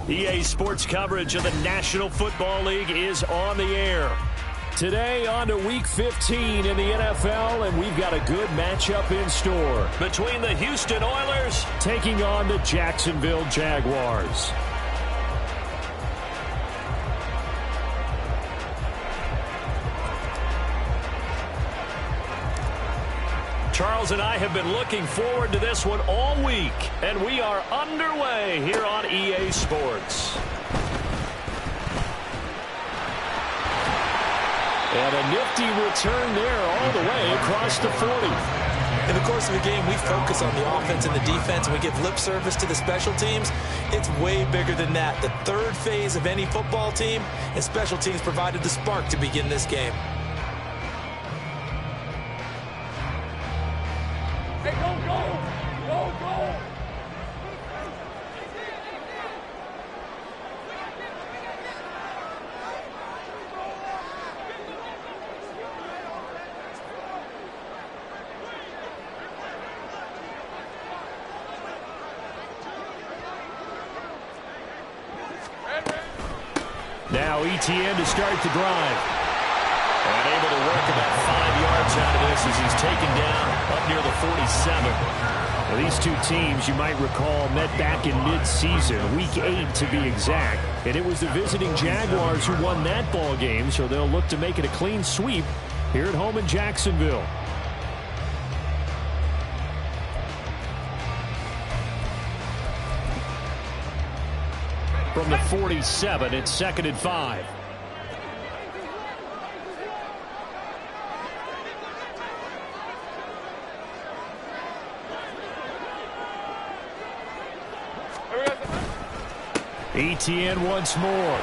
EA Sports coverage of the National Football League is on the air. Today on to Week 15 in the NFL, and we've got a good matchup in store between the Houston Oilers taking on the Jacksonville Jaguars. Charles and I have been looking forward to this one all week, and we are underway here on EA Sports. And a nifty return there all the way across the 40. In the course of the game, we focus on the offense and the defense, and we give lip service to the special teams. It's way bigger than that. The third phase of any football team, and special teams provided the spark to begin this game. Hey, go! Now ETN to start the drive. And able to work about 5 yards out of this as he's taken down up near the 47. Now, these two teams, you might recall, met back in mid-season, Week 8 to be exact. And it was the visiting Jaguars who won that ball game, so they'll look to make it a clean sweep here at home in Jacksonville. From the 47, it's 2nd and 5. ETN once more.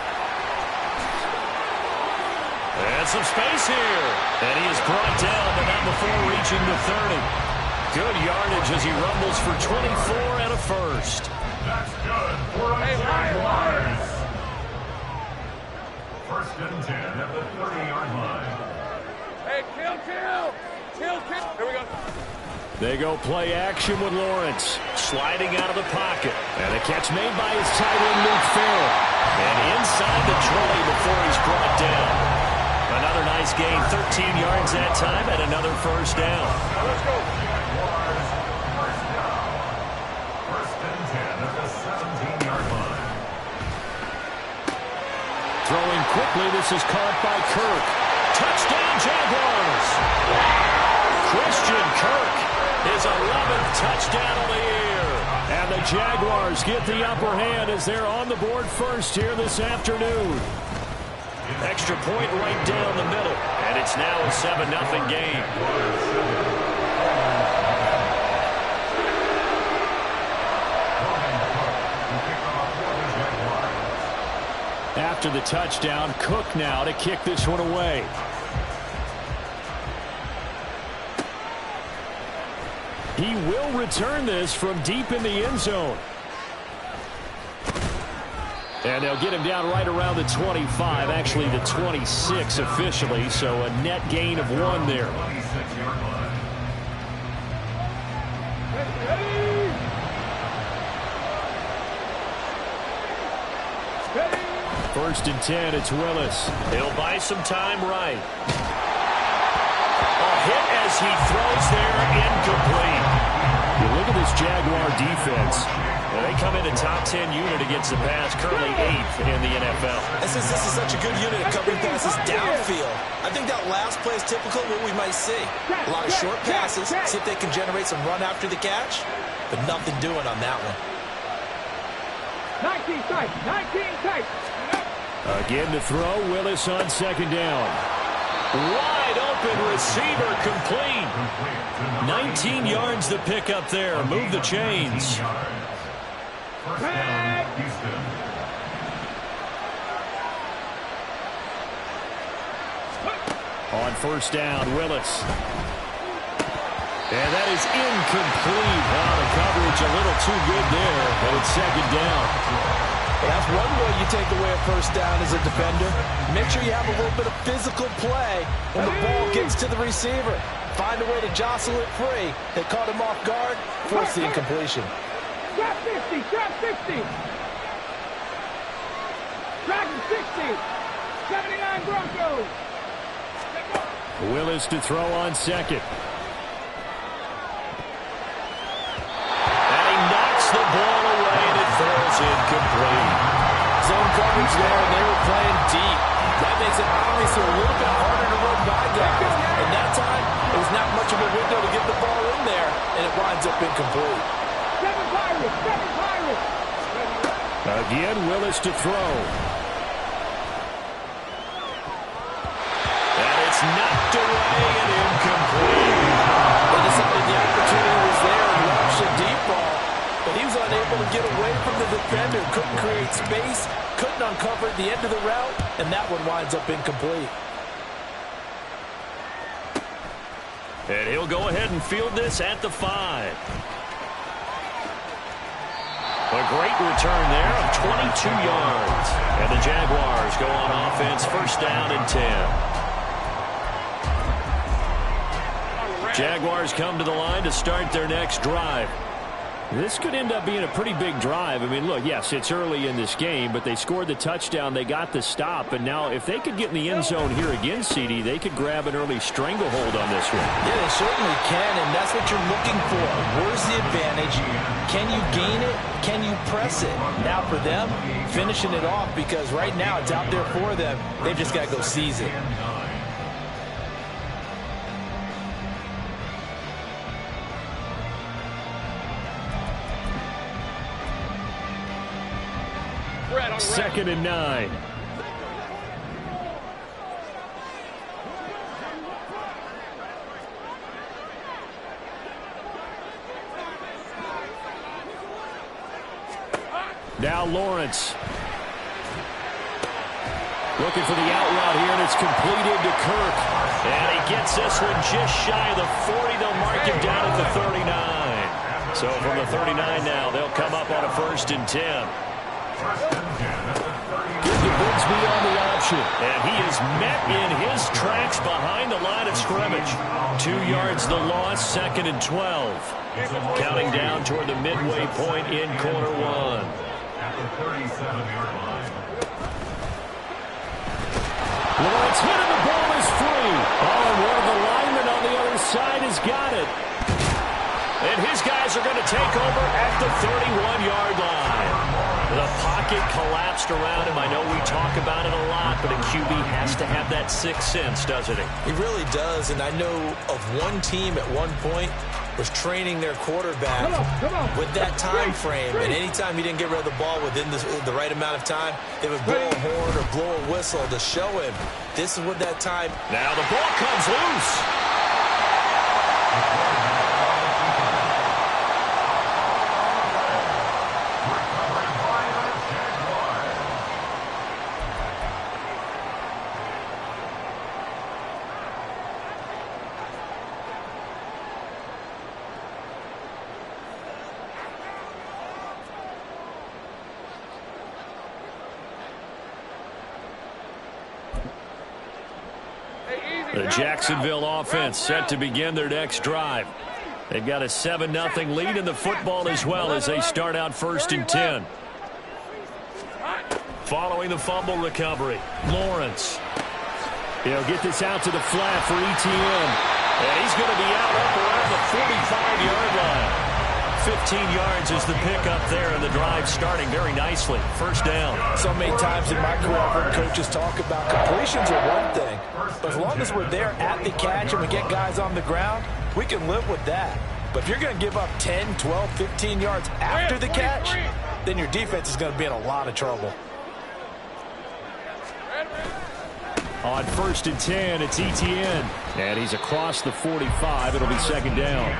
And some space here. And he is brought down, but not before reaching the 30. Good yardage as he rumbles for 24 and a first. That's good for a Jaguars. 1st and 10 at the 30-yard line. Hey, kill! Here we go. They go play action with Lawrence. Sliding out of the pocket. And a catch made by his tight end, Luke Farrell. And inside the 20 before he's brought down. Another nice gain, 13 yards that time, and another first down. Let's go. Jaguars, first down. 1st and 10 at the 17-yard line. Throwing quickly, this is caught by Kirk. Touchdown, Jaguars! Christian Kirk, his 11th touchdown of the year. And the Jaguars get the upper hand as they're on the board first here this afternoon. Extra point right down the middle. And it's now a 7-0 game. After the touchdown, Cook now to kick this one away. He will return this from deep in the end zone. And they'll get him down right around the 25, actually the 26 officially, so a net gain of 1 there. First and 10, it's Willis. He'll buy some time right. A hit as he throws there, incomplete. You look at this Jaguar defense. They come in a top 10 unit against the pass, currently 8th in the NFL. This is such a good unit of covering passes downfield. I think that last play is typical of what we might see. A lot of short passes, see if they can generate some run after the catch, but nothing doing on that one. 19 tight. Again to throw, Willis on 2nd down. Wide open receiver, complete. 19 yards to pick up there. Move the chains. First down, Houston. On first down, Willis. And that is incomplete. Well, the coverage a little too good there, but it's second down. Well, that's one way you take away a first down as a defender. Make sure you have a little bit of physical play when the ball gets to the receiver. Find a way to jostle it free. They caught him off guard, force the incompletion. Drop 50, drop 60. Drop 60. 79 Broncos. Willis to throw on second. And he knocks the ball away, and it falls incomplete. Zone coverage there, and they were playing deep. That makes it obviously a little bit harder to run by guys. And that time, it was not much of a window to get the ball in there, and it winds up incomplete. Seven Pirates. Again, Willis to throw. And it's knocked away and incomplete. They decided the opportunity was there and launched a deep ball, but he was unable to get away from the defender. Couldn't create space, couldn't uncover the end of the route, and that one winds up incomplete. And he'll go ahead and field this at the 5. A great return there of 22 yards. And the Jaguars go on offense, first down and 10. Jaguars come to the line to start their next drive. This could end up being a pretty big drive. I mean, look, yes, it's early in this game, but they scored the touchdown. They got the stop. And now if they could get in the end zone here again, CD, they could grab an early stranglehold on this one. Yeah, they certainly can, and that's what you're looking for. Where's the advantage? Can you gain it? Can you press it? Now for them, finishing it off, because right now it's out there for them. They've just got to go seize it. Second and 9. Now Lawrence. Looking for the out route here, and it's completed to Kirk. And he gets this one just shy of the 40. They'll mark him down at the 39. So from the 39 now, they'll come up on a first and 10. Give to Bigsby on the option. And he is met in his tracks behind the line of scrimmage. 2 yards the loss, second and 12. Counting down toward the midway point in quarter 1. At the 37-yard line. Lawrence hit and the ball is free. Oh, and one of the linemen on the other side has got it. And his guys are going to take over at the 31-yard line. The pocket collapsed around him. I know we talk about it a lot, but a QB has to have that sixth sense, doesn't he? He really does, and I know of one team at one point was training their quarterback with that time frame, and anytime he didn't get rid of the ball within the right amount of time, they would blow a horn or blow a whistle to show him this is what that time. Now the ball comes loose. The Jacksonville offense set to begin their next drive. They've got a 7-0 lead in the football as well as they start out first and 10. Following the fumble recovery, Lawrence. He'll get this out to the flat for ETN. And he's going to be out up around the 45-yard line. 15 yards is the pickup there, and the drive starting very nicely. First down. So many times in my career, I've heard coaches talk about completions are one thing, but as long as we're there at the catch and we get guys on the ground, we can live with that. But if you're going to give up 10, 12, 15 yards after the catch, then your defense is going to be in a lot of trouble. On 1st and 10, it's Etienne. And he's across the 45. It'll be second down.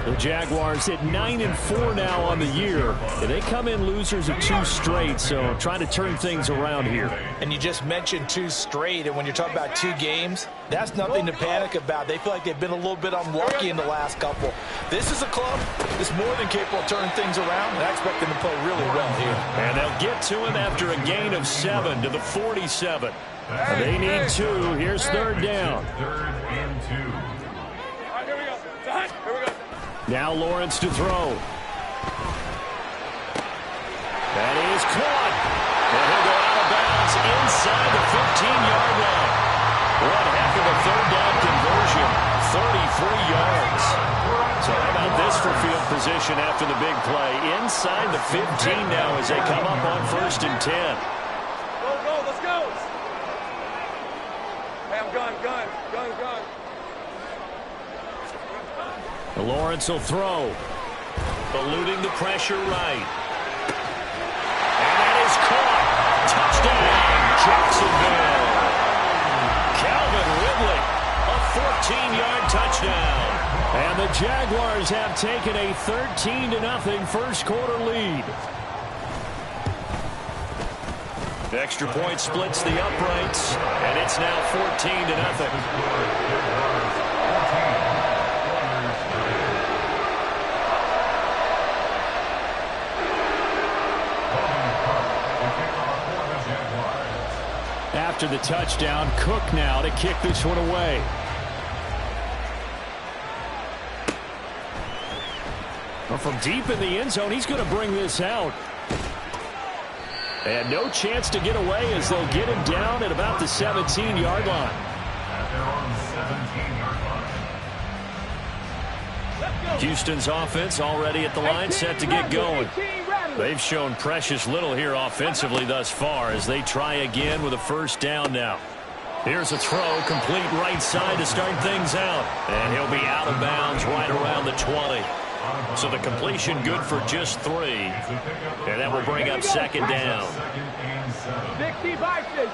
The Jaguars at 9-4 now on the year. And they come in losers of 2 straight, so trying to turn things around here. And you just mentioned 2 straight, and when you're talking about 2 games, that's nothing to panic about. They feel like they've been a little bit unlucky in the last couple. This is a club that's more than capable of turning things around, and I expect them to play really well here. And they'll get to him after a gain of 7 to the 47. They need 2. Here's third down. Third and 2. All right, here we go. Here we go. Now Lawrence to throw. That is caught. And he'll go out of bounds inside the 15-yard line. One heck of a third down conversion. 33 yards. So how about this for field position after the big play? Inside the 15 now as they come up on 1st and 10. Go, let's go. Hey, I'm gun. Lawrence will throw. Eluding the pressure right. And that is caught. Touchdown, Jacksonville. Calvin Ridley, a 14-yard touchdown. And the Jaguars have taken a 13-0 first quarter lead. The extra point splits the uprights, and it's now 14-0. After the touchdown, Cook now to kick this one away. Well, from deep in the end zone, he's going to bring this out. And no chance to get away as they'll get him down at about the 17-yard line. Houston's offense already at the line, set to get going. They've shown precious little here offensively thus far as they try again with a first down now. Here's a throw, complete right side to start things out. And he'll be out of bounds right around the 20. So the completion good for just 3. And that will bring up second down. 60 Bison.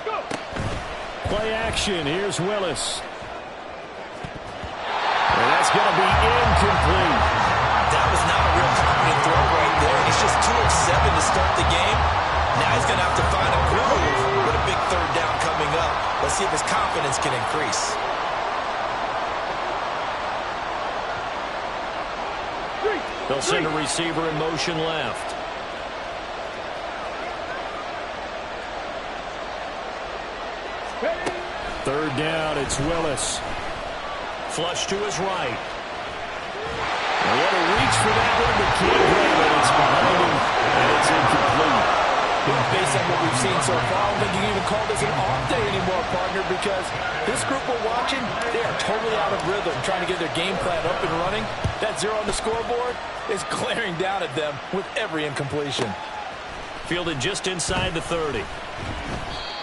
Go. Play action. Here's Willis. And that's going to be incomplete. That was not a real confident throw right there. He's just 2 of 7 to start the game. Now he's going to have to find a groove with a big third down coming up. Let's see if his confidence can increase. They'll send a receiver in motion left. Third down, it's Willis. Flush to his right. What a reach for that one, but can't grab it. It's behind him, and it's incomplete. Based on what we've seen so far, I don't think you can even call this an off day anymore, partner, because this group we're watching, they are totally out of rhythm, trying to get their game plan up and running. That 0 on the scoreboard is glaring down at them with every incompletion. Fielded just inside the 30.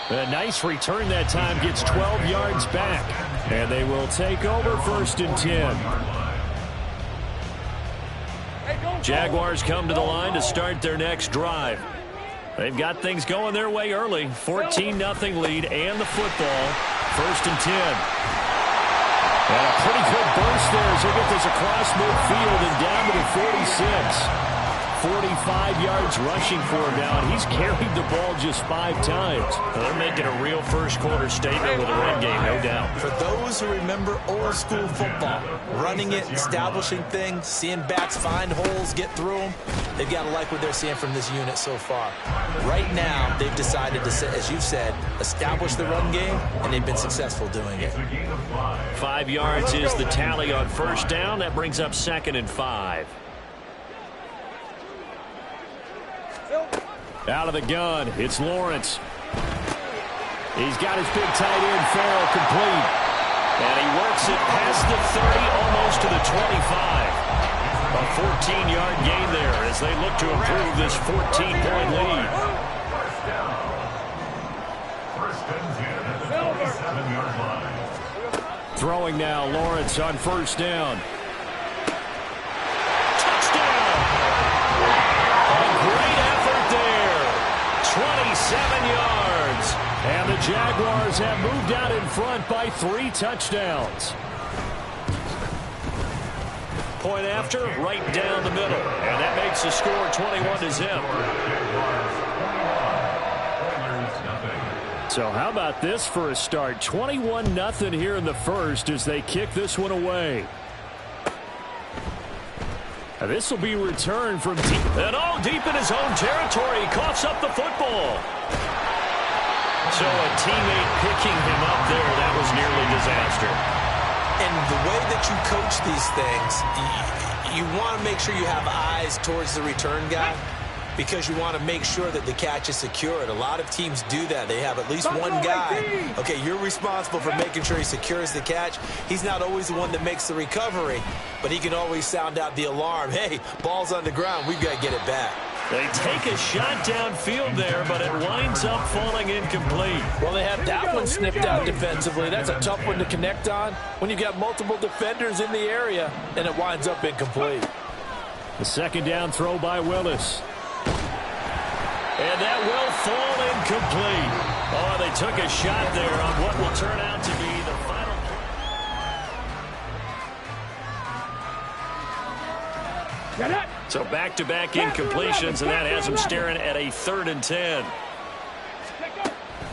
A nice return that time, gets 12 yards back. And they will take over 1st and 10. Jaguars come to the line to start their next drive. They've got things going their way early. 14-0 lead and the football. 1st and 10. And a pretty good burst there as they get this across midfield and down to the 46. 45 yards rushing for him now, and he's carried the ball just 5 times. Well, they're making a real first quarter statement with a run game, no doubt. For those who remember old school football, running it, establishing things, seeing backs find holes, get through them, they've got to like what they're seeing from this unit so far. Right now, they've decided to, as you've said, establish the run game, and they've been successful doing it. 5 yards is the tally on first down. That brings up 2nd and 5. Out of the gun, it's Lawrence. He's got his big tight end, Farrell, complete. And he works it past the 30, almost to the 25. A 14-yard gain there as they look to improve this 14-point lead. First and 10 at the 27-yard line. Throwing now, Lawrence on first down. Touchdown! A great effort Jaguars have moved out in front by 3 touchdowns. Point after, right down the middle. And that makes the score 21-0. So how about this for a start? 21-0 here in the first as they kick this one away. This will be returned from deep. And all deep in his own territory. He coughs up the football. So a teammate picking him up there, that was nearly disaster. And the way that you coach these things, you want to make sure you have eyes towards the return guy because you want to make sure that the catch is secured. A lot of teams do that. They have at least one guy. Okay, you're responsible for making sure he secures the catch. He's not always the one that makes the recovery, but he can always sound out the alarm. Hey, ball's on the ground. We've got to get it back. They take a shot downfield there, but it winds up falling incomplete. Well, they have that one snipped out defensively. That's a tough one to connect on when you've got multiple defenders in the area, and it winds up incomplete. The second down throw by Willis. And that will fall incomplete. Oh, they took a shot there on what will turn out to be the final. So back-to-back incompletions, and that has him staring at a 3rd and 10.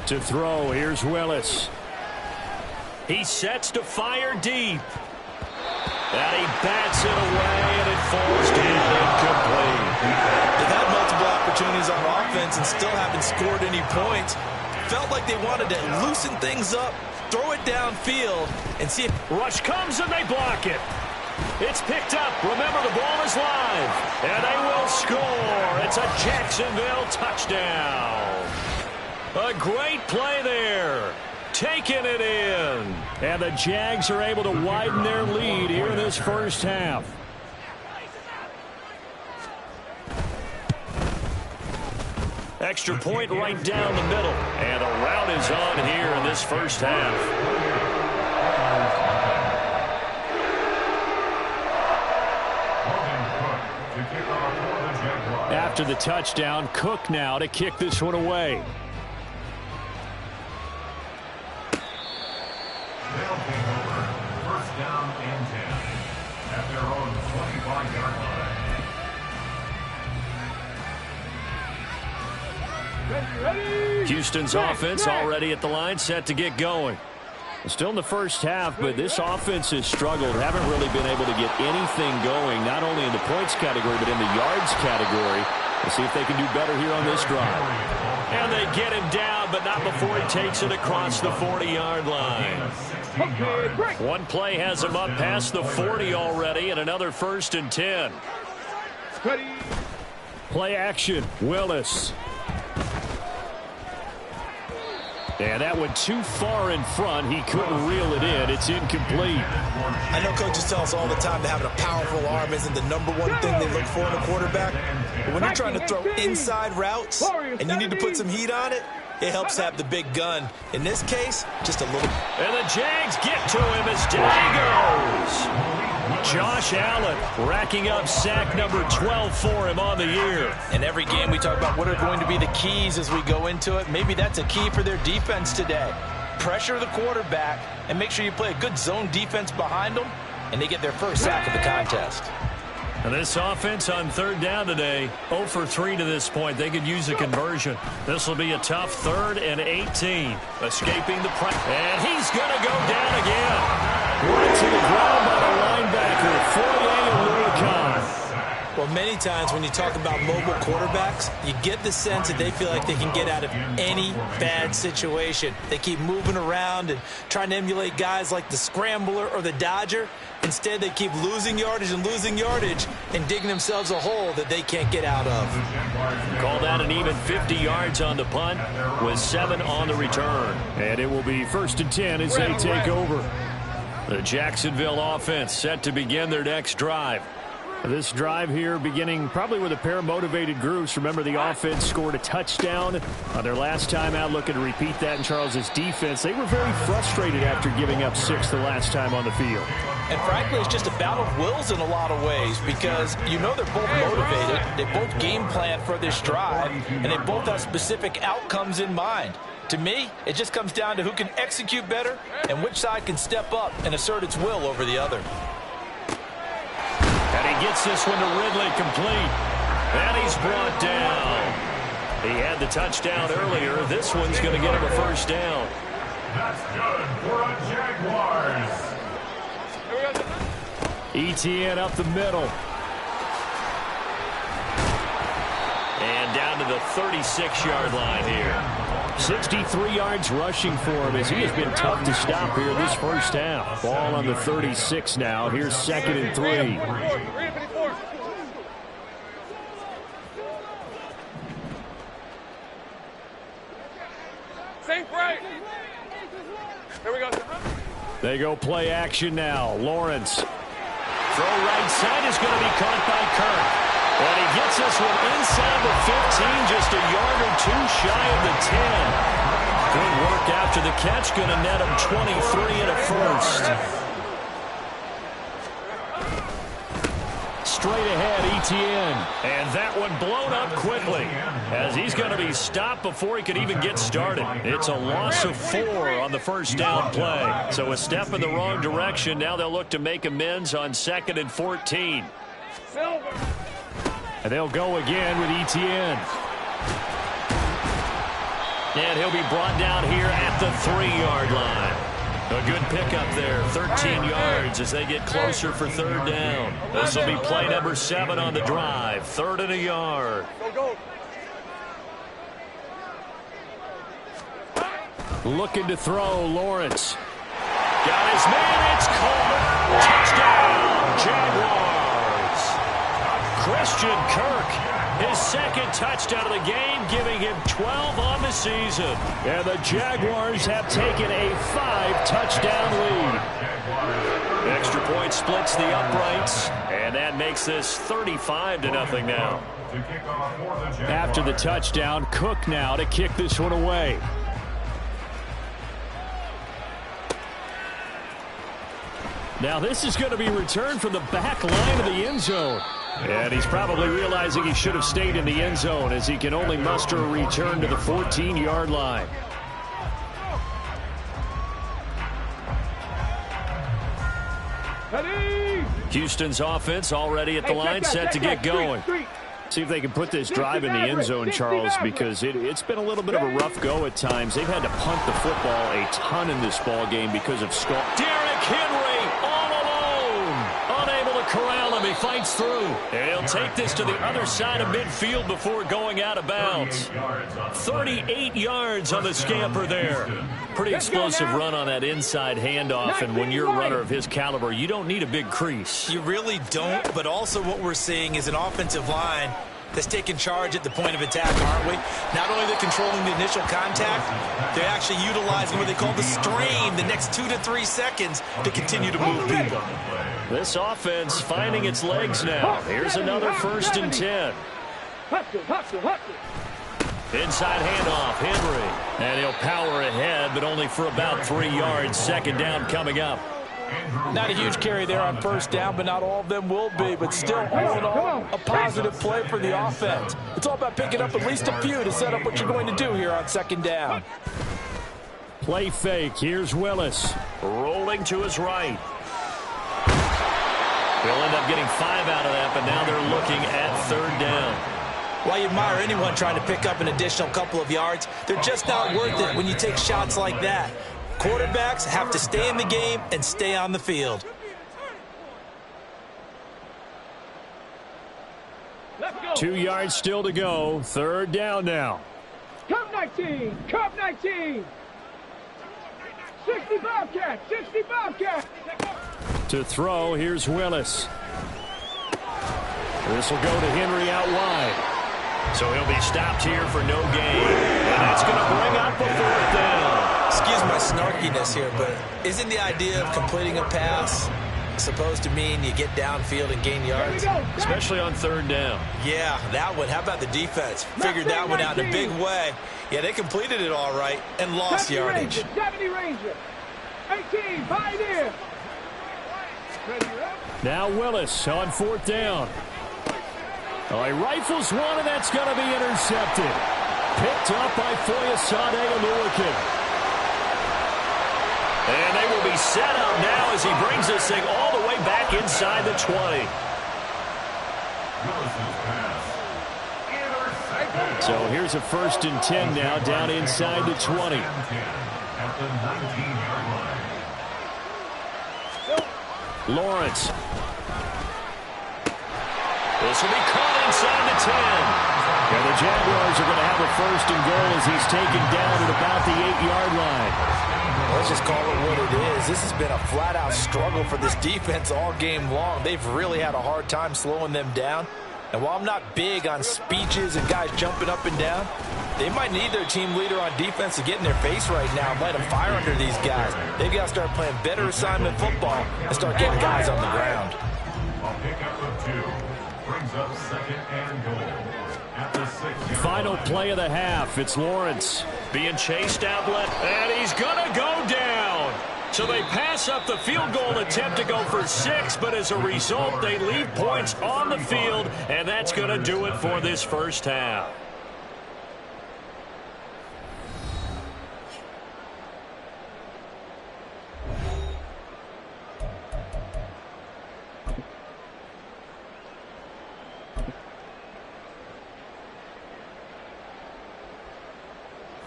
To throw, here's Willis. He sets to fire deep. And he bats it away, and it falls down incomplete. They've had multiple opportunities on offense and still haven't scored any points. Felt like they wanted to loosen things up, throw it downfield, and see if... Rush comes, and they block it. It's picked up. Remember, the ball is live. And they will score. It's a Jacksonville touchdown. A great play there. Taking it in. And the Jags are able to widen their lead here in this first half. Extra point right down the middle. And a rout is on here in this first half. After the touchdown, Cook now to kick this one away. They'll take over. First down and 10 at their own 25-yard line. Ready. Houston's offense already at the line, set to get going. Still in the first half, but this offense has struggled. Haven't really been able to get anything going, not only in the points category, but in the yards category. We'll see if they can do better here on this drive. And they get him down, but not before he takes it across the 40-yard line. One play has him up past the 40 already, and another 1st and 10. Play action, Willis. And that went too far in front. He couldn't reel it in. It's incomplete. I know coaches tell us all the time that having a powerful arm isn't the #1 thing they look for in a quarterback. But when you're trying to throw inside routes and you need to put some heat on it, it helps have the big gun. In this case, just a little. And the Jags get to him as down he goes. Josh Allen racking up sack number 12 for him on the year. In every game we talk about what are going to be the keys as we go into it. Maybe that's a key for their defense today. Pressure the quarterback and make sure you play a good zone defense behind them, and they get their first sack of the contest. And this offense on 3rd down today, 0 for 3 to this point. They could use a conversion. This will be a tough 3rd and 18. Escaping the pressure. And he's going to go down again. Right to the ground by the linebacker, Foye Oluokun. Well, many times when you talk about mobile quarterbacks, you get the sense that they feel like they can get out of any bad situation. They keep moving around and trying to emulate guys like the Scrambler or the Dodger. Instead, they keep losing yardage and digging themselves a hole that they can't get out of. Call that an even 50 yards on the punt with 7 on the return. And it will be 1st and 10 as they take over. The Jacksonville offense set to begin their next drive. This drive here beginning probably with a pair of motivated groups. Remember, the offense scored a touchdown on their last time out, looking to repeat that in Charles's defense. They were very frustrated after giving up 6 the last time on the field. And frankly, it's just a battle of wills in a lot of ways because you know they're both motivated. They both game plan for this drive, and they both have specific outcomes in mind. To me, it just comes down to who can execute better and which side can step up and assert its will over the other. And he gets this one to Ridley complete. And he's brought down. He had the touchdown earlier. This one's going to get him a first down. That's good for a Jaguars. ETN up the middle. And down to the 36-yard line here. 63 yards rushing for him as he has been tough to stop here this first half. Ball on the 36 now. Here's 2nd and 3. Safe right. Here we go. They go play action now. Lawrence. Throw right side is going to be caught by Kirk. And he gets this one inside the 15, just a yard or two shy of the 10. Good work after the catch, going to net him 23 and a first. Straight ahead, ETN. And that one blown up quickly as he's going to be stopped before he could even get started. It's a loss of 4 on the first down play. So a step in the wrong direction. Now they'll look to make amends on 2nd and 14. And they'll go again with ETN. And he'll be brought down here at the 3-yard line. A good pickup there, 13 yards as they get closer for 3rd down. This will be play number 7 on the drive, 3rd and a yard. Looking to throw, Lawrence. Got his man, it's caught. Touchdown, Jaguars. Christian Kirk. His 2nd touchdown of the game, giving him 12 on the season. And the Jaguars have taken a 5-touchdown lead. Extra point splits the uprights, and that makes this 35-0 now. After the touchdown, Cook now to kick this one away. Now this is going to be returned from the back line of the end zone. And he's probably realizing he should have stayed in the end zone as he can only muster a return to the 14-yard line. Houston's offense already at the line, set to get going. See if they can put this drive in the end zone, Charles, because it's been a little bit of a rough go at times. They've had to punt the football a ton in this ball game because of Skull. Derrick Henry all alone, unable to corral him. He fights through. And he'll take this to the other side of midfield before going out of bounds. 38 yards on the scamper there. Pretty explosive run on that inside handoff, and when you're a runner of his caliber, you don't need a big crease. You really don't, but also what we're seeing is an offensive line that's taking charge at the point of attack, aren't we? Not only are they controlling the initial contact, they're actually utilizing what they call the strain, the next 2 to 3 seconds to continue to move people. This offense finding its legs now. Here's another 1st and 10. Inside handoff, Henry. And he'll power ahead, but only for about 3 yards. 2nd down coming up. Not a huge carry there on 1st down, but not all of them will be. But still, all in all, a positive play for the offense. It's all about picking up at least a few to set up what you're going to do here on 2nd down. Play fake. Here's Willis. Rolling to his right. They'll end up getting 5 out of that, but now they're looking at 3rd down. While you admire anyone trying to pick up an additional couple of yards, they're just not worth it when you take shots like that. Quarterbacks have to stay in the game and stay on the field. Let's go. 2 yards still to go. 3rd down now. Cup 19. Cup 19. 60 Bobcat. 60 Bobcat. To throw, here's Willis. This will go to Henry out wide. So he'll be stopped here for no gain. And that's going to bring up a 4th down. Excuse my snarkiness here, but isn't the idea of completing a pass supposed to mean you get downfield and gain yards? Especially on 3rd down. Yeah, that one. How about the defense? Figured that one out in a big way. Yeah, they completed it all right and lost yardage. 70 Ranger. 18, Pioneer. Now Willis on 4th down. Oh, he rifles one, and that's going to be intercepted. Picked up by Foyesade Aluakin. And they will be set up now as he brings this thing all the way back inside the 20. So here's a 1st and 10 now down inside the 20. At the 19-yard line. Lawrence. This will be caught inside the 10. And the Jaguars are going to have a 1st and goal as he's taken down at about the 8-yard line. Let's just call it what it is. This has been a flat-out struggle for this defense all game long. They've really had a hard time slowing them down. And while I'm not big on speeches and guys jumping up and down, they might need their team leader on defense to get in their face right now and let them fire under these guys. They've got to start playing better assignment football and start getting guys on the ground. A pickup of 2 brings up 2nd and goal at the 6-yard Final line. play of the half. It's Lawrence being chased out left, and he's going to go down. So they pass up the field goal attempt to go for 6, but as a result, they leave points on the field, and that's going to do it for this first half.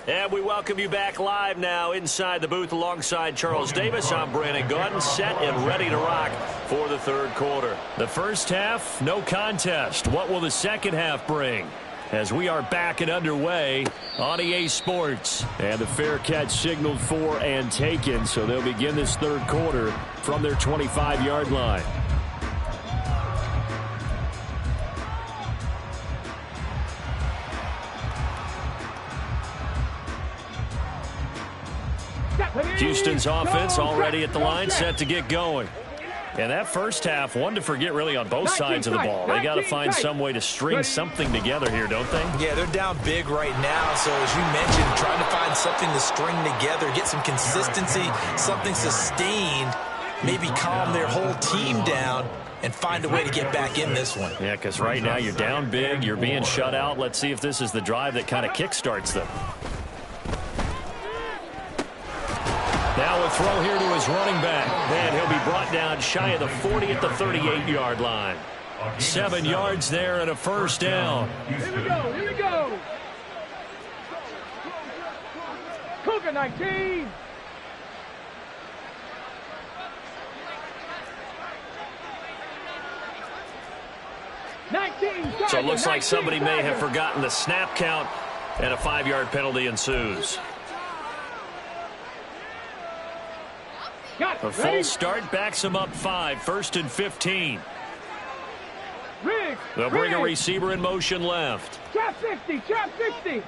And we welcome you back live now inside the booth alongside Charles Davis. I'm Brandon Gaudin, set and ready to rock for the 3rd quarter. The first half, no contest. What will the second half bring? As we are back and underway on EA Sports. And the fair catch signaled for and taken, so they'll begin this 3rd quarter from their 25-yard line. Houston's offense already at the line, set to get going. And that first half, one to forget really on both sides of the ball. They got to find some way to string something together here, don't they? Yeah, they're down big right now. So as you mentioned, trying to find something to string together, get some consistency, something sustained, maybe calm their whole team down and find a way to get back in this one. Yeah, because right now you're down big, you're being shut out. Let's see if this is the drive that kind of kickstarts them. Now a throw here to his running back. And he'll be brought down shy of the 40 at the 38-yard line. 7 yards there and a first down. Here we go, here we go. Cougar 19. So it looks like somebody may have forgotten the snap count, and a 5-yard penalty ensues. A false start backs him up 5, 1st and 15. They'll bring a receiver in motion left. Trap 60, trap 60.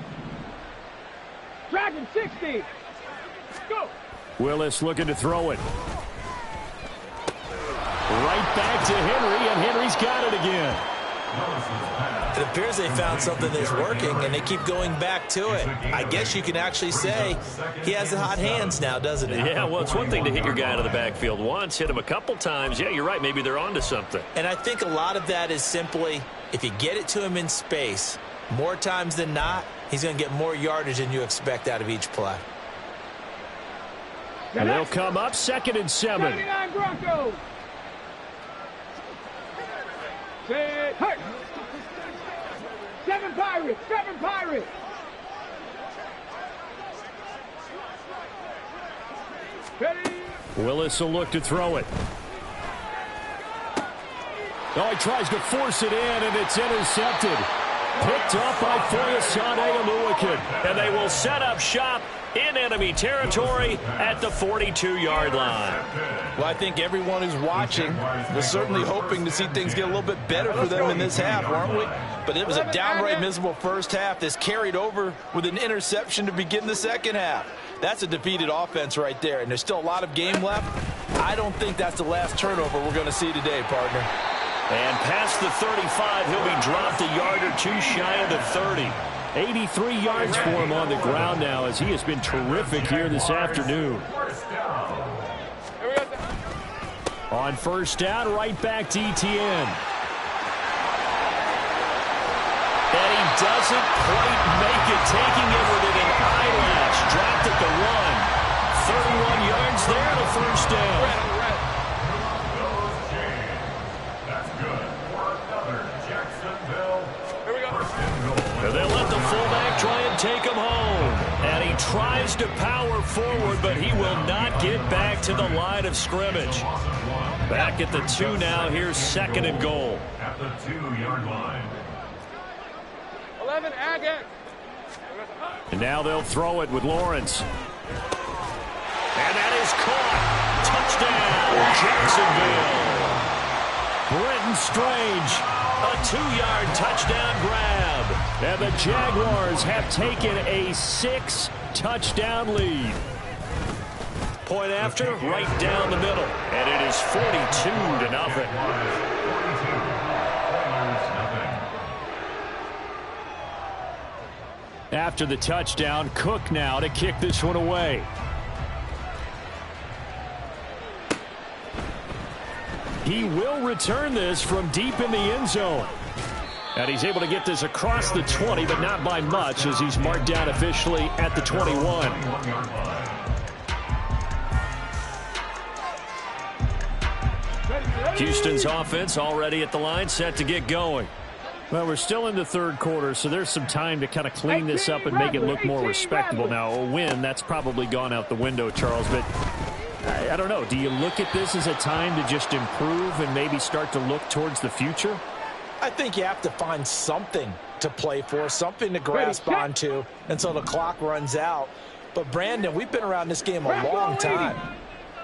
Dragon 60. Go. Willis looking to throw it. Right back to Henry, and Henry's got it again. It appears they found something that's working, and they keep going back to it. I guess you can actually say he has the hot hands now, doesn't he? Yeah, well, it's one thing to hit your guy out of the backfield once, hit him a couple times. Yeah, you're right. Maybe they're onto something. And I think a lot of that is simply if you get it to him in space, more times than not, he's going to get more yardage than you expect out of each play. And they'll come up 2nd and 7. 79 Broncos. Hey. 7 Pirates, 7 Pirates. Ready. Willis will look to throw it. Oh, he tries to force it in, and it's intercepted. Picked up by Foyesade Aluakin. And they will set up shop in enemy territory at the 42-yard line. Well, I think everyone who's watching was certainly hoping to see things get a little bit better for them in this half, weren't we? But it was a downright miserable first half. This carried over with an interception to begin the second half. That's a defeated offense right there, and there's still a lot of game left. I don't think that's the last turnover we're going to see today, partner. And past the 35, he'll be dropped a yard or two shy of the 30. 83 yards for him on the ground now as he has been terrific here this afternoon. On first down, right back to ETN. And he doesn't quite make it, taking it within an eyelash. Dropped at the 1. 31 yards there, the first down. That's good for another Jacksonville. Here we go. And they'll let the fullback try and take him home. And he tries to power forward, but he will not get back to the line of scrimmage. Back at the 2 now. Here's 2nd and goal. At the 2-yard line. 11, Agate. And now they'll throw it with Lawrence. And that is caught. Touchdown, Jacksonville. Brenton Strange, a 2-yard touchdown grab. And the Jaguars have taken a 6-touchdown lead. Point after, right down the middle. And it is 42-0. After the touchdown, Cook now to kick this one away. He will return this from deep in the end zone. And he's able to get this across the 20, but not by much, as he's marked down officially at the 21. Houston's offense already at the line, set to get going. Well, we're still in the 3rd quarter, so there's some time to kind of clean this up and make it look more respectable. Now, a win, that's probably gone out the window, Charles, but I don't know. Do you look at this as a time to just improve and maybe start to look towards the future? I think you have to find something to play for, something to grasp onto until the clock runs out. But, Brandon, we've been around this game a long time.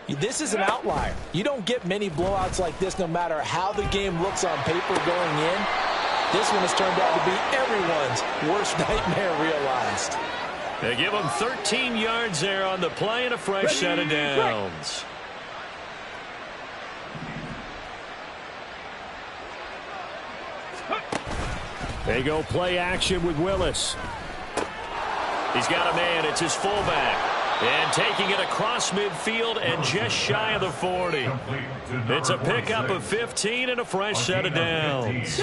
This is an outlier. You don't get many blowouts like this no matter how the game looks on paper going in. This one has turned out to be everyone's worst nightmare realized. They give him 13 yards there on the play and a fresh set of downs. They go play action with Willis. He's got a man. It's his fullback. And taking it across midfield and just shy of the 40. It's a pickup of 15 and a fresh set of downs.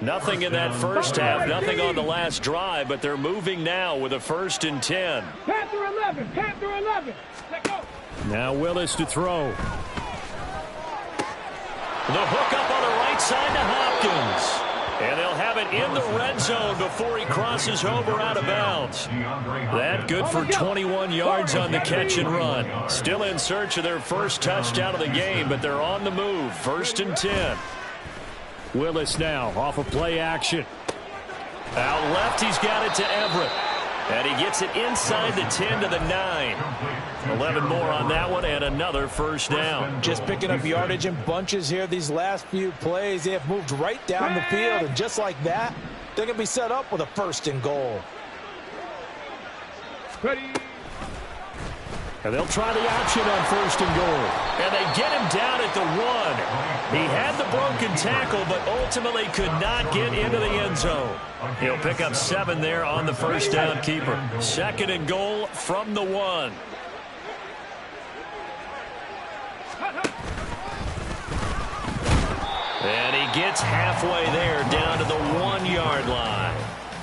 Nothing in that first half, nothing on the last drive, but they're moving now with a 1st and 10. Panther 11, Panther 11. Let go. Now Willis to throw. The hook up on the right side to Hopkins. And they'll have it in the red zone before he crosses over out of bounds. That good for 21 yards on the catch and run. Still in search of their first touchdown of the game, but they're on the move. 1st and 10. Willis now off of play action. Out left, he's got it to Everett. And he gets it inside the 10 to the 9. 11 more on that one and another first down. Just picking up yardage in bunches here these last few plays. They have moved right down the field, and just like that, they're going to be set up with a 1st and goal. Ready. And they'll try the option on 1st and goal. And they get him down at the 1. He had the broken tackle, but ultimately could not get into the end zone. He'll pick up 7 there on the first down keeper. 2nd and goal from the 1. And he gets halfway there down to the 1-yard line.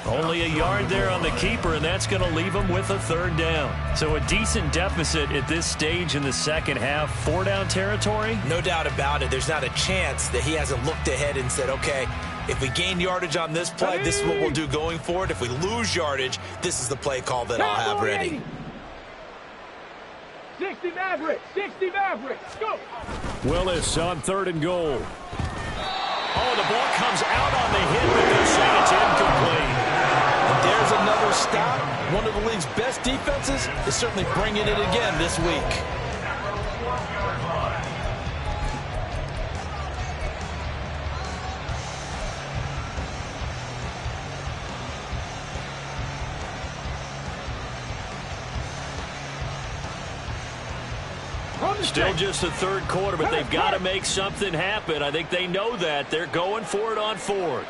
Only a yard there on the keeper, and that's going to leave him with a 3rd down. So a decent deficit at this stage in the second half. 4-down territory? No doubt about it. There's not a chance that he hasn't looked ahead and said, okay, if we gain yardage on this play, this is what we'll do going forward. If we lose yardage, this is the play call that I'll have ready. 60 Mavericks, 60 Mavericks, go! Willis on 3rd and goal. Oh, the ball comes out on the hit, but they'll say it's incomplete. And there's another stop. One of the league's best defenses is certainly bringing it again this week. Still just the 3rd quarter, but they've got to make something happen. I think they know that. They're going for it on 4th.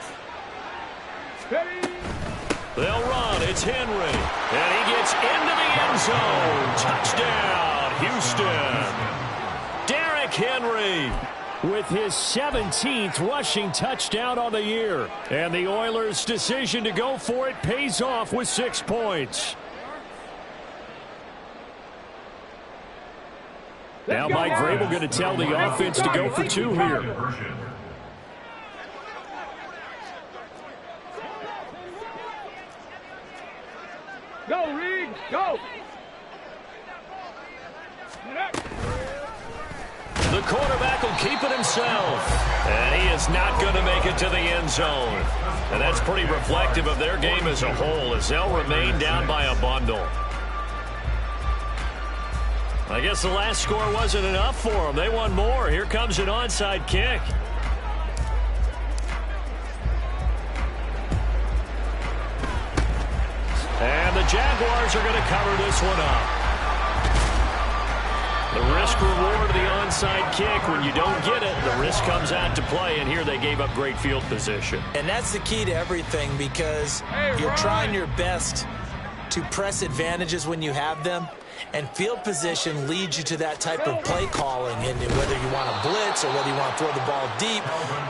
They'll run. It's Henry. And he gets into the end zone. Touchdown, Houston. Derrick Henry. with his 17th rushing touchdown on the year. And the Oilers' decision to go for it pays off with 6 points. Now Mike Vrabel going to tell the offense to go for 2 here. Go, Reed, go! The quarterback will keep it himself. And he is not going to make it to the end zone. And that's pretty reflective of their game as a whole, as they'll remain down by a bundle. I guess the last score wasn't enough for them. They want more. Here comes an onside kick. And the Jaguars are going to cover this one up. The risk-reward of the onside kick, when you don't get it, the risk comes out to play, and here they gave up great field position. And that's the key to everything, because you're trying your best to press advantages when you have them, and field position leads you to that type of play calling, and whether you want to blitz or whether you want to throw the ball deep,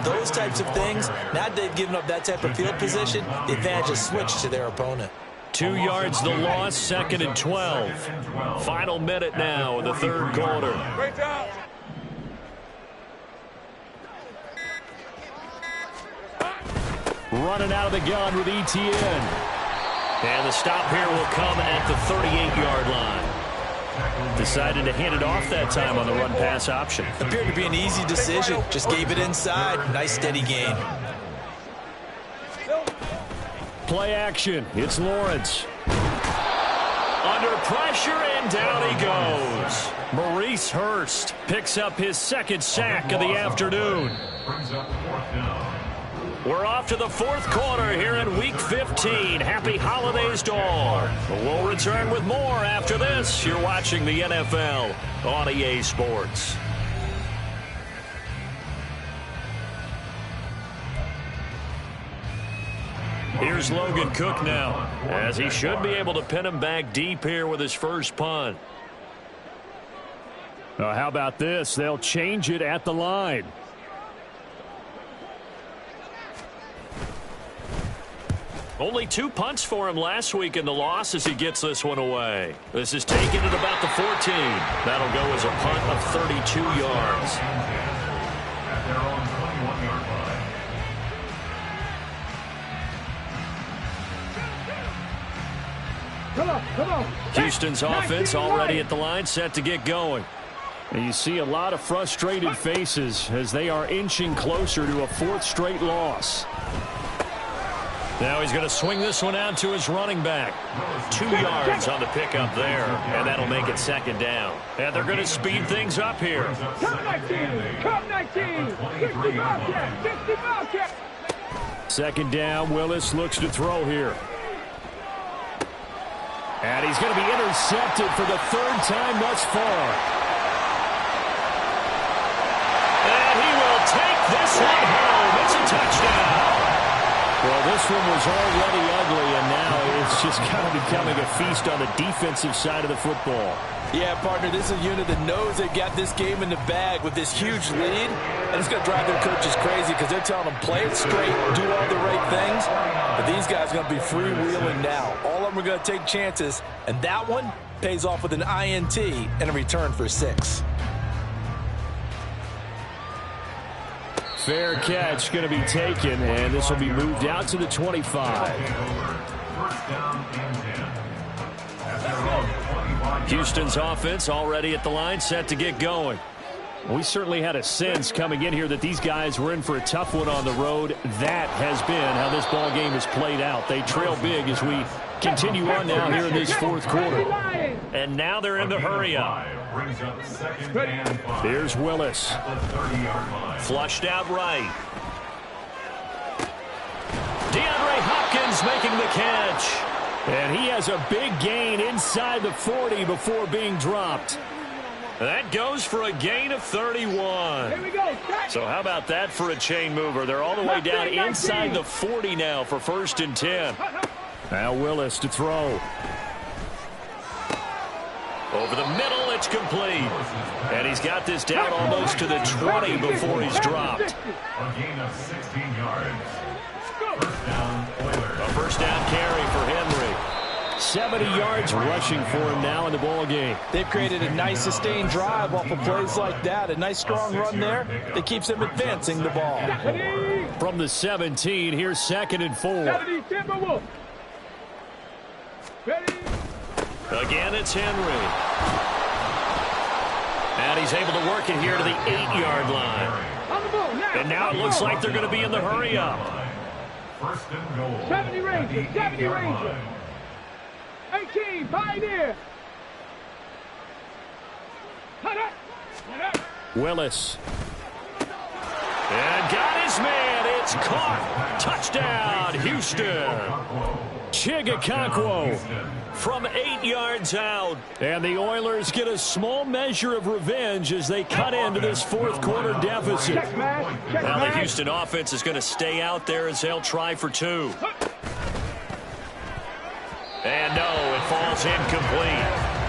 those types of things. Now they've given up that type of field position, the advantage is switched to their opponent. 2 yards the loss, 2nd and 12. Final minute now in the third quarter. Great job. Running out of the gun with ETN. And the stop here will come at the 38-yard line. Decided to hand it off that time on the run-pass option. Appeared to be an easy decision. Just gave it inside. Nice steady gain. Play action. It's Lawrence. Under pressure, and down he goes. Maurice Hurst picks up his 2nd sack of the afternoon. We're off to the 4th quarter here in Week 15. Happy holidays to all. We'll return with more after this. You're watching the NFL on EA Sports. Here's Logan Cook now, as he should be able to pin him back deep here with his first punt. How about this? They'll change it at the line. Only 2 punts for him last week in the loss as he gets this one away. This is taken at about the 14. That'll go as a punt of 32 yards. At their own 21-yard line. Come on. Houston's offense already at the line, set to get going. And you see a lot of frustrated faces as they are inching closer to a 4th straight loss. Now he's going to swing this one out to his running back. 2 yards on the pickup there, and that'll make it 2nd down. And they're going to speed things up here. Come 19, 60 Bobcat. 2nd down, Willis looks to throw here. And he's going to be intercepted for the 3rd time thus far. And he will take this one home. It's a touchdown. Well, this one was already ugly, and now it's just kind of becoming a feast on the defensive side of the football. Yeah, partner, this is a unit that knows they've got this game in the bag with this huge lead, and it's going to drive their coaches crazy because they're telling them play it straight, do all the right things, but these guys are going to be freewheeling now. All of them are going to take chances, and that one pays off with an INT and a return for 6. Fair catch going to be taken, and this will be moved out to the 25. First down and 10. At their own 25. Houston's offense already at the line, set to get going. We certainly had a sense coming in here that these guys were in for a tough one on the road. That has been how this ball game has played out. They trail big as we continue on now here in this 4th quarter. And now they're in the hurry up. Brings up 2nd and 5. Here's Willis. At the 30-yard line. Flushed out right. DeAndre Hopkins making the catch. And he has a big gain inside the 40 before being dropped. That goes for a gain of 31. Here we go. So how about that for a chain mover? They're all the way down inside the 40 now for 1st and 10. Now Willis to throw. Over the middle, it's complete. And he's got this down almost to the 20 before he's dropped. A gain of 16 yards. First down, Oilers. A first down carry for Henry. 70 yards rushing for him now in the ball game. They've created a nice sustained drive off of plays like that. A nice strong run there that keeps them advancing the ball. From the 17, here's 2nd and 4. Again, it's Henry. And he's able to work it here to the 8-yard line. And now it looks like they're going to be in the hurry-up. First and goal. 70 Rangers, 70 Rangers. 18, Pioneer. Willis. And got his man. It's caught. Touchdown, Houston. Chigakonkwo from 8 yards out. And the Oilers get a small measure of revenge as they cut into this fourth quarter deficit. Now the Houston offense is going to stay out there as they'll try for 2. And no, it falls incomplete.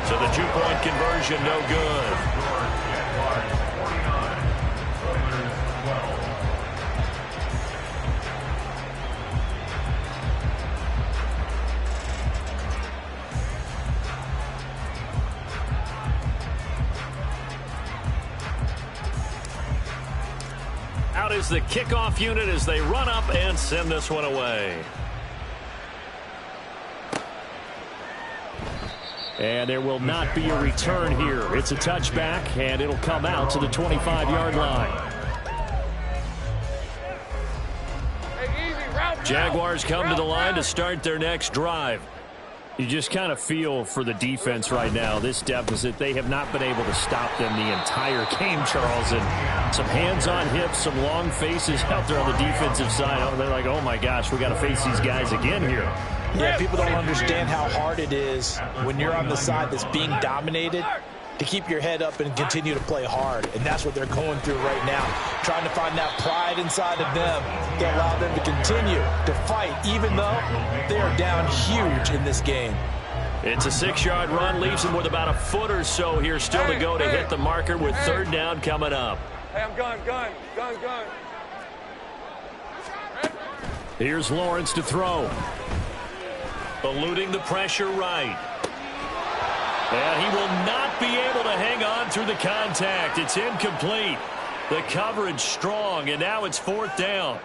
So the 2-point conversion no good. Out is the kickoff unit as they run up and send this one away. And there will not be a return here. It's a touchback, and it'll come out to the 25-yard line. Jaguars come to the line to start their next drive. You just kind of feel for the defense right now, this deficit. They have not been able to stop them the entire game, Charles. And some hands on hips, some long faces out there on the defensive side. Oh, they're like, oh, my gosh, we got to face these guys again here. Yeah, people don't understand how hard it is when you're on the side that's being dominated to keep your head up and continue to play hard. And that's what they're going through right now, trying to find that pride inside of them to allow them to continue to fight, even though they are down huge in this game. It's a 6-yard run, leaves them with about a foot or so here still to go to hit the marker with 3rd down coming up. Hey, I'm gun. Here's Lawrence to throw. Eluding the pressure right. And he will not be able to hang on through the contact. It's incomplete. The coverage strong, and now it's 4th down.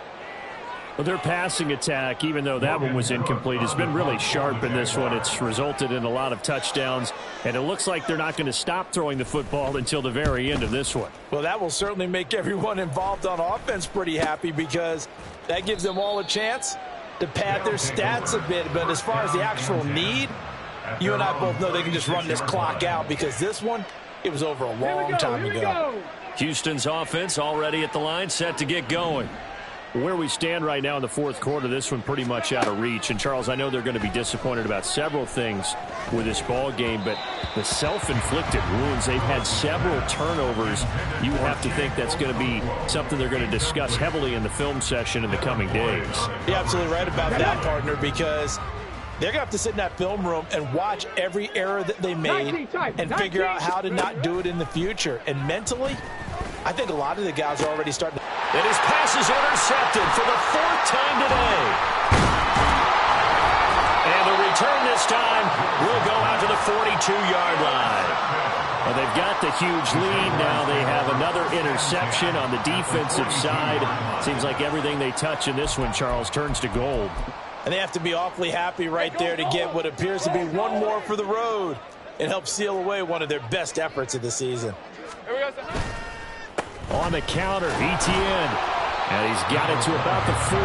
Well, their passing attack, even though that one was incomplete, has been really sharp in this one. It's resulted in a lot of touchdowns, and it looks like they're not going to stop throwing the football until the very end of this one. Well, that will certainly make everyone involved on offense pretty happy because that gives them all a chance to pad their stats a bit. But as far as the actual need, you and I both know they can just run this clock out because this one, it was over a long time ago. Houston's offense already at the line, set to get going. Where we stand right now in the fourth quarter, this one pretty much out of reach. And, Charles, I know they're going to be disappointed about several things with this ball game, but the self-inflicted wounds, they've had several turnovers. You would have to think that's going to be something they're going to discuss heavily in the film session in the coming days. You're absolutely right about that, partner, because they're going to have to sit in that film room and watch every error that they made and figure out how to not do it in the future. And mentally, I think a lot of the guys are already starting to... And his pass is intercepted for the 4th time today. And the return this time will go out to the 42-yard line. Well, they've got the huge lead. Now they have another interception on the defensive side. Seems like everything they touch in this one, Charles, turns to gold. And they have to be awfully happy right there to get what appears to be one more for the road and help seal away one of their best efforts of the season. On the counter, Etienne. And he's got it to about the 40.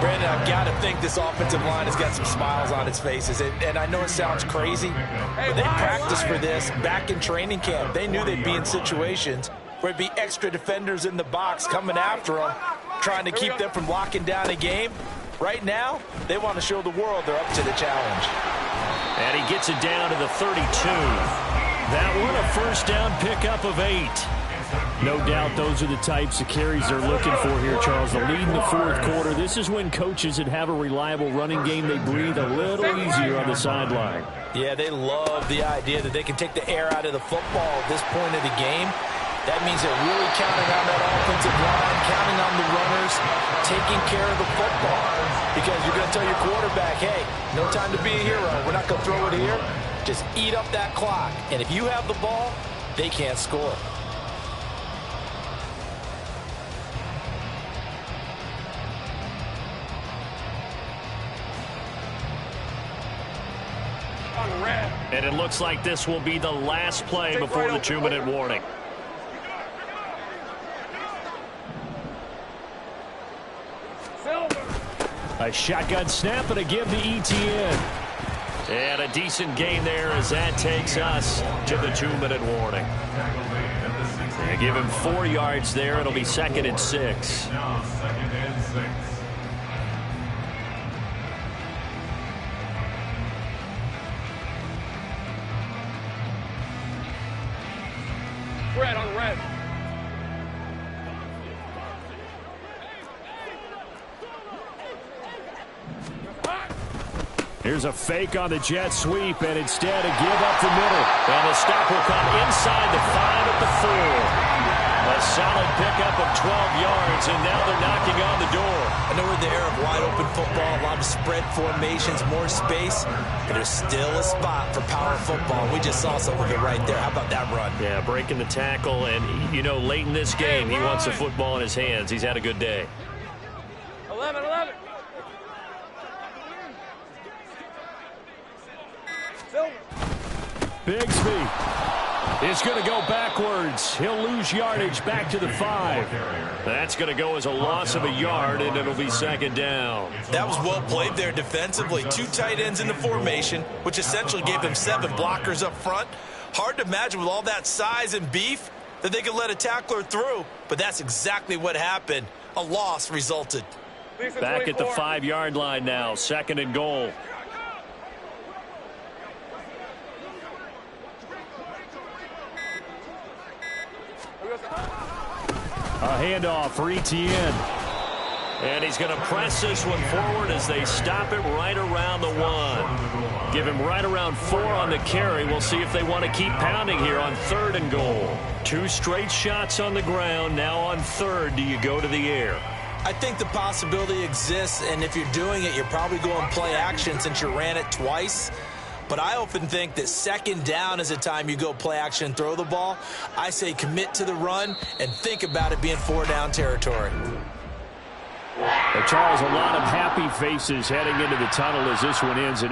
Brandon, I've got to think this offensive line has got some smiles on its faces. And I know it sounds crazy, but they practiced for this back in training camp. They knew they'd be in situations where it'd be extra defenders in the box coming after them, trying to keep them from locking down a game. Right now, they want to show the world they're up to the challenge. And he gets it down to the 32. That one a first down pickup of 8. No doubt those are the types of carries they're looking for here, Charles. The lead in the fourth quarter. This is when coaches that have a reliable running game, they breathe a little easier on the sideline. Yeah, they love the idea that they can take the air out of the football at this point of the game. That means they're really counting on that offensive line, counting on the runners, taking care of the football. Because you're going to tell your quarterback, hey, no time to be a hero. We're not going to throw it here. Just eat up that clock. And if you have the ball, they can't score. And it looks like this will be the last play before the 2-minute warning. A shotgun snap and a give to ETN. And a decent gain there as that takes us to the 2-minute warning. They give him 4 yards there. It'll be 2nd and 6. Now 2nd and 6. Red on red. Here's a fake on the jet sweep, and instead a give up the middle. And the stop will come inside the 5 at the 4. A solid pickup of 12 yards, and now they're knocking on the door. I know we're in the era of wide-open football, a lot of spread formations, more space, but there's still a spot for power football. We just saw some of it right there. How about that run? Yeah, breaking the tackle, and, you know, late in this game, he wants the football in his hands. He's had a good day. 11. Bigsby is going to go backwards. He'll lose yardage back to the 5. That's going to go as a loss of a yard, and it'll be 2nd down. That was well played there defensively. 2 tight ends in the formation, which essentially gave them 7 blockers up front. Hard to imagine with all that size and beef that they could let a tackler through, but that's exactly what happened. A loss resulted. Back at the 5-yard line now, 2nd and goal. A handoff for ETN. And he's going to press this one forward as they stop it right around the 1. Give him right around 4 on the carry. We'll see if they want to keep pounding here on 3rd and goal. 2 straight shots on the ground. Now on 3rd, do you go to the air? I think the possibility exists, and if you're doing it, you're probably going play action since you ran it twice. But I often think that 2nd down is the time you go play action and throw the ball. I say commit to the run and think about it being 4-down territory. Charles, a lot of happy faces heading into the tunnel as this one ends in